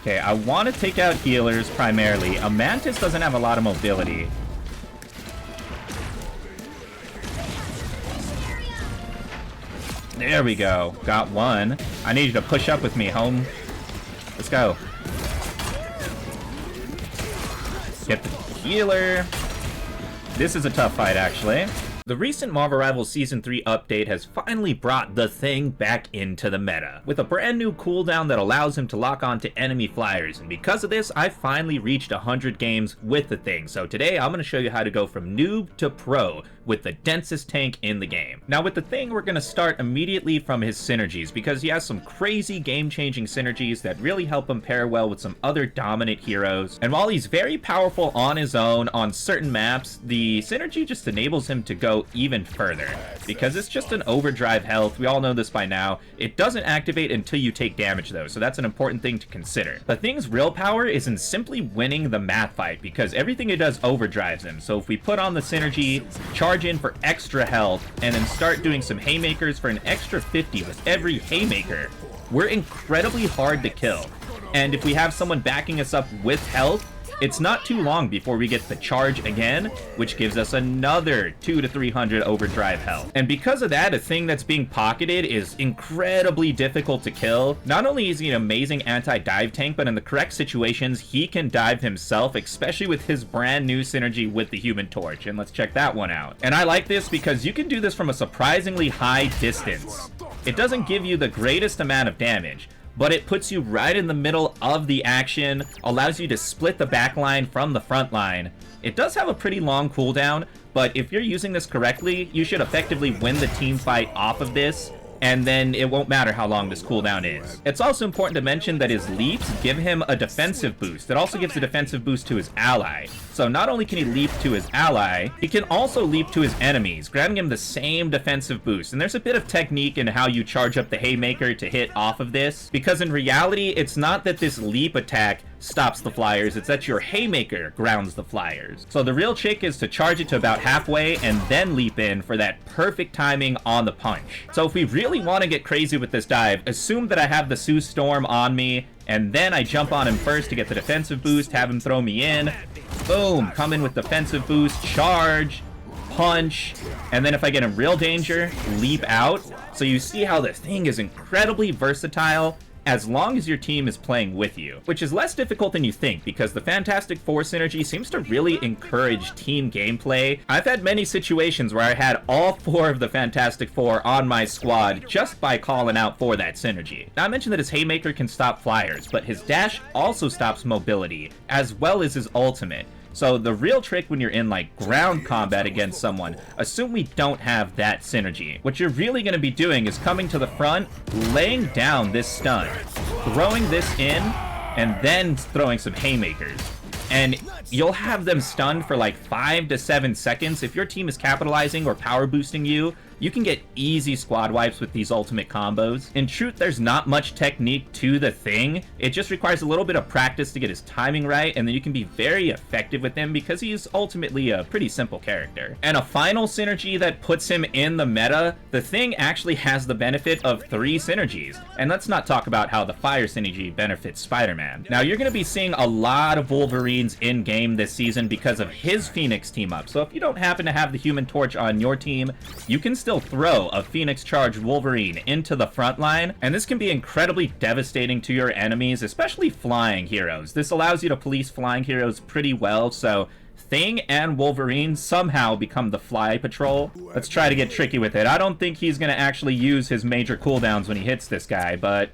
Okay, I want to take out healers primarily. A Mantis doesn't have a lot of mobility. There we go. Got one. I need you to push up with me, home. Let's go. Get the healer. This is a tough fight, actually. The recent Marvel Rivals Season 3 update has finally brought the Thing back into the meta, with a brand new cooldown that allows him to lock on to enemy flyers, and because of this, I finally reached 100 games with the Thing. So today, I'm going to show you how to go from noob to pro with the densest tank in the game. Now with the Thing, we're going to start immediately from his synergies, because he has some crazy game-changing synergies that really help him pair well with some other dominant heroes. And while he's very powerful on his own on certain maps, the synergy just enables him to go even further, because it's just an overdrive health. We all know this by now. It doesn't activate until you take damage though, so that's an important thing to consider. The Thing's real power is in simply winning the map fight, because everything it does overdrives him. So if we put on the synergy, charge in for extra health, and then start doing some haymakers for an extra 50 with every haymaker, we're incredibly hard to kill. And if we have someone backing us up with health, it's not too long before we get the charge again, which gives us another 200 to 300 overdrive health. And because of that, a Thing that's being pocketed is incredibly difficult to kill. Not only is he an amazing anti-dive tank, but in the correct situations, he can dive himself, especially with his brand new synergy with the Human Torch. And let's check that one out. And I like this because you can do this from a surprisingly high distance. It doesn't give you the greatest amount of damage, but it puts you right in the middle of the action, allows you to split the back line from the front line. It does have a pretty long cooldown, but if you're using this correctly, you should effectively win the team fight off of this, and then it won't matter how long this cooldown is. It's also important to mention that his leaps give him a defensive boost. It also gives a defensive boost to his ally. So not only can he leap to his ally, he can also leap to his enemies, granting him the same defensive boost. And there's a bit of technique in how you charge up the haymaker to hit off of this, because in reality, it's not that this leap attack stops the flyers, it's that your haymaker grounds the flyers. So the real trick is to charge it to about halfway and then leap in for that perfect timing on the punch. So if we really want to get crazy with this dive, assume that I have the Sue Storm on me, and then I jump on him first to get the defensive boost, have him throw me in, boom, come in with defensive boost, charge, punch, and then if I get in real danger, leap out. So you see how the Thing is incredibly versatile as long as your team is playing with you, which is less difficult than you think, because the Fantastic Four synergy seems to really encourage team gameplay. I've had many situations where I had all 4 of the Fantastic Four on my squad just by calling out for that synergy. Now I mentioned that his haymaker can stop flyers, but his dash also stops mobility, as well as his ultimate. So the real trick when you're in like ground combat against someone, assume we don't have that synergy. What you're really going to be doing is coming to the front, laying down this stun, throwing this in, and then throwing some haymakers. And you'll have them stunned for like 5 to 7 seconds. If your team is capitalizing or power boosting you, you can get easy squad wipes with these ultimate combos. In truth, there's not much technique to the Thing. It just requires a little bit of practice to get his timing right, and then you can be very effective with him because he's ultimately a pretty simple character. And a final synergy that puts him in the meta, the Thing actually has the benefit of 3 synergies. And let's not talk about how the fire synergy benefits Spider-Man. Now, you're going to be seeing a lot of Wolverines in-game this season because of his Phoenix team-up. So if you don't happen to have the Human Torch on your team, you can still throw a Phoenix charged Wolverine into the front line, and this can be incredibly devastating to your enemies, especially flying heroes. This allows you to police flying heroes pretty well, so Thing and Wolverine somehow become the fly patrol. Let's try to get tricky with it. I don't think he's going to actually use his major cooldowns when he hits this guy, but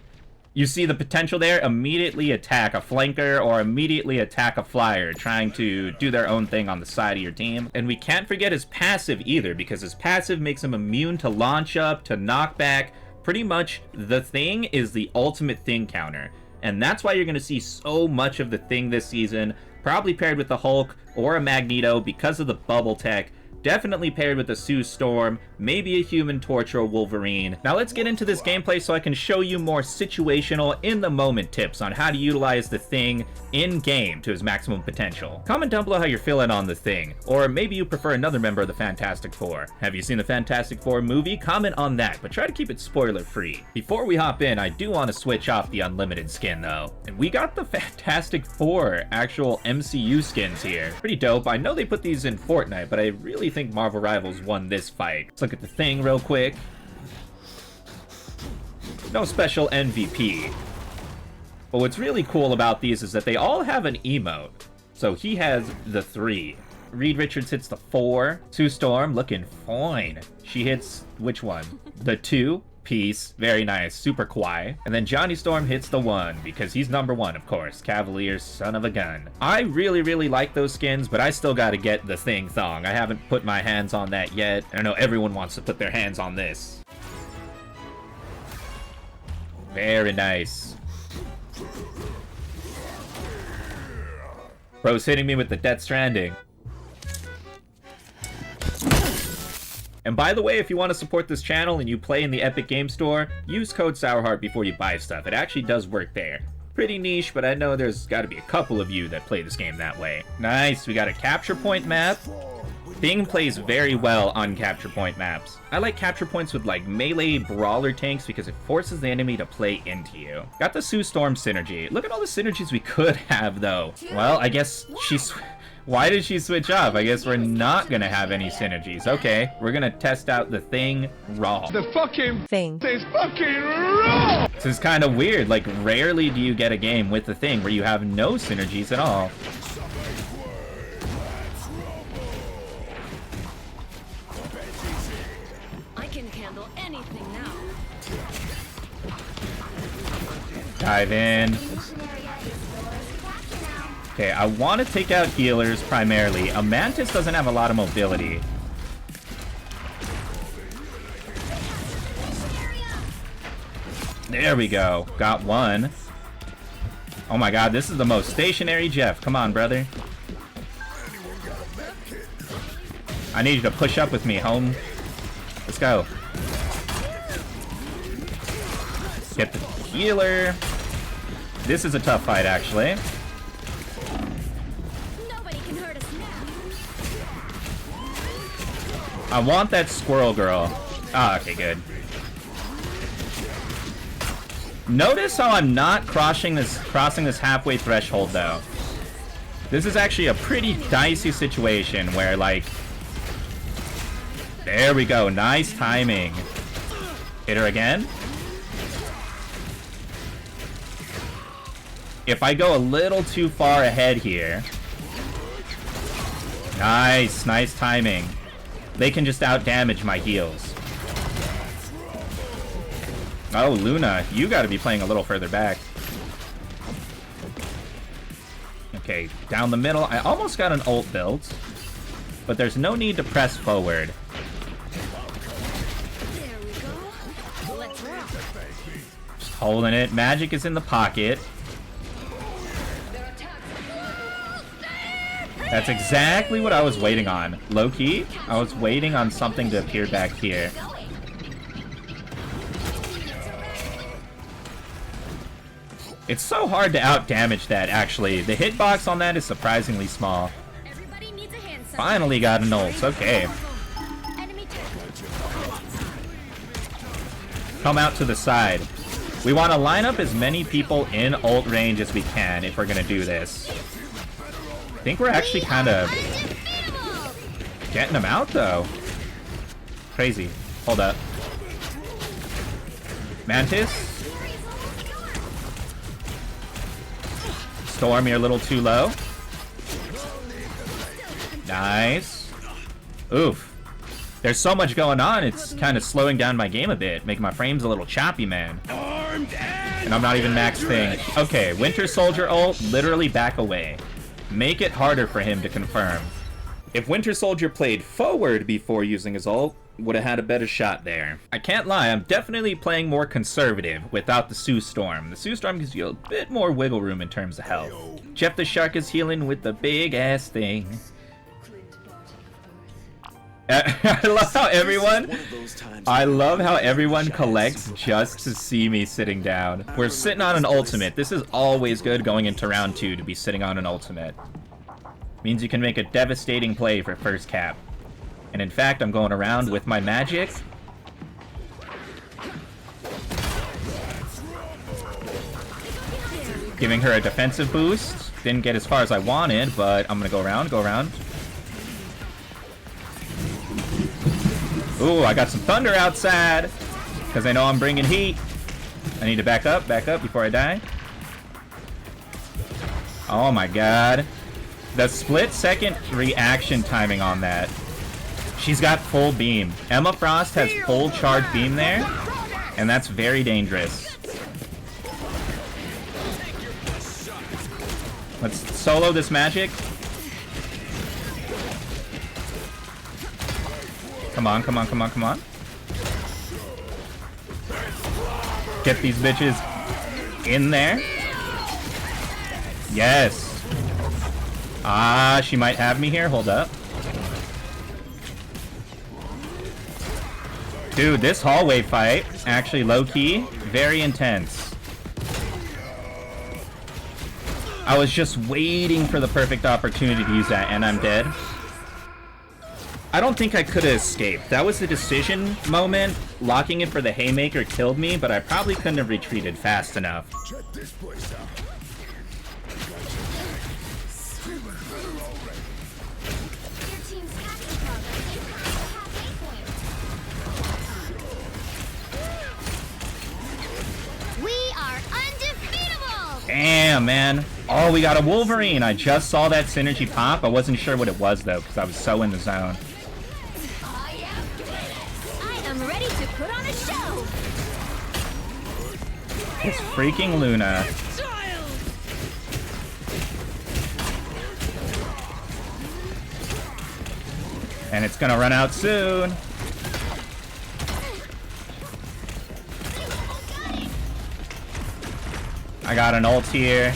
you see the potential there? Immediately attack a flanker or immediately attack a flyer trying to do their own thing on the side of your team. And we can't forget his passive either, because his passive makes him immune to launch up, to knockback. Pretty much the Thing is the ultimate Thing counter. And that's why you're going to see so much of the Thing this season, probably paired with the Hulk or a Magneto because of the bubble tech. definitely paired with a Sue Storm, maybe a Human Torch or Wolverine. Now let's get into this gameplay so I can show you more situational, in-the-moment tips on how to utilize the Thing in-game to his maximum potential. Comment down below how you're feeling on the Thing, or maybe you prefer another member of the Fantastic Four. Have you seen the Fantastic Four movie? Comment on that, but try to keep it spoiler-free. Before we hop in, I do want to switch off the unlimited skin though. And we got the Fantastic Four actual MCU skins here. Pretty dope. I know they put these in Fortnite, but I really think Marvel Rivals won this fight. Let's look at the Thing real quick. No special MVP. But what's really cool about these is that they all have an emote. So he has the 3. Reed Richards hits the 4. Sue Storm looking fine. She hits which one? The 2. Peace. Very nice. Super kawaii. And then Johnny Storm hits the 1, because he's number 1, of course. Cavalier, son of a gun. I really like those skins, but I still gotta get the Thing Thong. I haven't put my hands on that yet. I know everyone wants to put their hands on this. Very nice. Bro's hitting me with the Death Stranding. And by the way, if you want to support this channel and you play in the Epic Game Store, use code Sourheart before you buy stuff. It actually does work there. Pretty niche, but I know there's got to be a couple of you that play this game that way. Nice, we got a capture point map. Thing plays very well on capture point maps. I like capture points with like melee brawler tanks because it forces the enemy to play into you. Got the Sue Storm synergy. Look at all the synergies we could have though. Well, I guess she's... Why did she switch off? I guess we're not gonna have any synergies. Okay, we're gonna test out the Thing raw. The fucking Thing is fucking raw! This is kind of weird. Like, rarely do you get a game with the Thing where you have no synergies at all. I can handle anything now. Dive in. Okay, I want to take out healers primarily. A Mantis doesn't have a lot of mobility. There we go. Got one. Oh my god, this is the most stationary Jeff. Come on, brother. I need you to push up with me, home. Let's go. Get the healer. This is a tough fight, actually. I want that squirrel girl. Ah, okay, good. Notice how I'm not crossing this halfway threshold, though. This is actually a pretty dicey situation where, like... There we go. Nice timing. Hit her again. If I go a little too far ahead here... Nice. Nice timing. They can just out-damage my heals. Oh, Luna, you gotta be playing a little further back. Okay, down the middle. I almost got an ult built, but there's no need to press forward. Just holding it. Magic is in the pocket. That's exactly what I was waiting on. Low-key, I was waiting on something to appear back here. It's so hard to out-damage that, actually. The hitbox on that is surprisingly small. Finally got an ult. Okay. Come out to the side. We want to line up as many people in ult range as we can if we're going to do this. I think we're actually kind of getting them out, though. Crazy. Hold up. Mantis. Storm, you're a little too low. Nice. Oof. There's so much going on, it's kind of slowing down my game a bit, making my frames a little choppy, man. And I'm not even max Thing. Okay, Winter Soldier ult, literally back away. Make it harder for him to confirm. If Winter Soldier played forward before using his ult, would have had a better shot there. I can't lie, I'm definitely playing more conservative without the Sue Storm. The Sue Storm gives you a bit more wiggle room in terms of health. Jeff the Shark is healing with the big ass thing. I love how everyone collects just to see me sitting down. We're sitting on an ultimate. This is always good going into round 2 to be sitting on an ultimate. Means you can make a devastating play for first cap. And in fact, I'm going around with my magic. Giving her a defensive boost. Didn't get as far as I wanted, but I'm gonna go around, Ooh, I got some thunder outside. Because I know I'm bringing heat. I need to back up before I die. Oh my god. The split-second reaction timing on that. She's got full beam. Emma Frost has full charge beam there. And that's very dangerous. Let's solo this magic. Come on. Get these bitches in there. Yes. Ah, she might have me here. Hold up. Dude, this hallway fight, actually low-key, very intense. I was just waiting for the perfect opportunity to use that, and I'm dead. I don't think I could have escaped. That was the decision moment. Locking it for the haymaker killed me, but I probably couldn't have retreated fast enough. Check this place out. Your team's hacking progress is half a point. We are undefeatable! Damn, man. Oh, we got a Wolverine. I just saw that synergy pop. I wasn't sure what it was, though, because I was so in the zone. I am ready to put on a show! It's freaking Luna. And it's gonna run out soon. I got an ult here,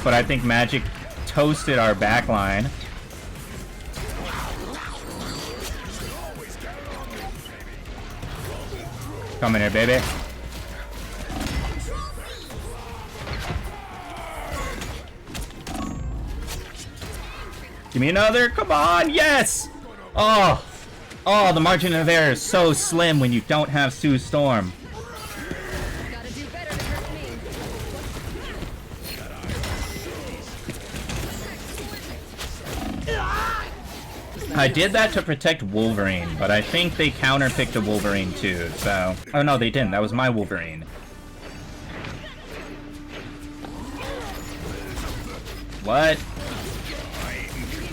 but I think Magic toasted our backline. Come in here, baby. Give me another. Come on. Yes. Oh. Oh, the margin of error is so slim when you don't have Sue Storm. Gotta do better to hurt me. I did that to protect Wolverine, but I think they counterpicked a Wolverine too, so... Oh no, they didn't. That was my Wolverine. What?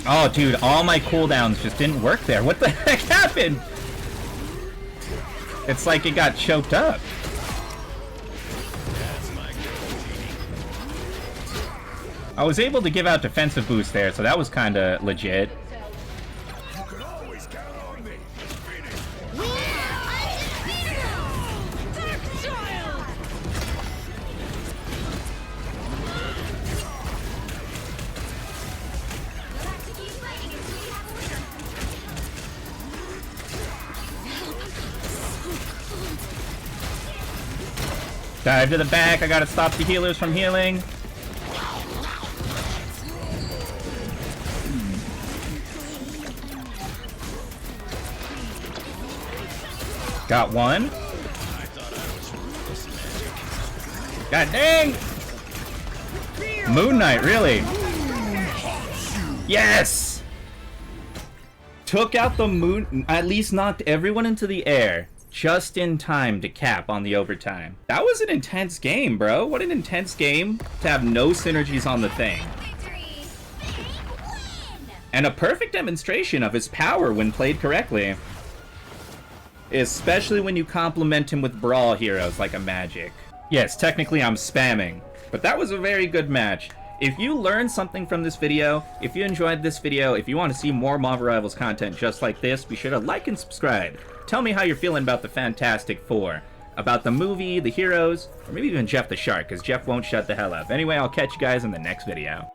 Oh, dude, all my cooldowns just didn't work there. What the heck happened? It's like it got choked up. I was able to give out defensive boost there, so that was kind of legit. You can always count on me. We are undefeatable! Dark Child! You'll have to keep fighting until you have a winner. Dive to the back. I gotta stop the healers from healing. Got one. God dang! Moon Knight, really? Yes! Took out the moon, at least knocked everyone into the air. Just in time to cap on the overtime. That was an intense game, bro. What an intense game to have no synergies on the thing. Victory! Win! And a perfect demonstration of his power when played correctly. Especially when you complement him with brawl heroes like a Magic. Yes, technically I'm spamming, but that was a very good match. If you learned something from this video, if you enjoyed this video, if you want to see more Marvel Rivals content just like this, be sure to like and subscribe. Tell me how you're feeling about the Fantastic Four, about the movie, the heroes, or maybe even Jeff the Shark, because Jeff won't shut the hell up. Anyway, I'll catch you guys in the next video.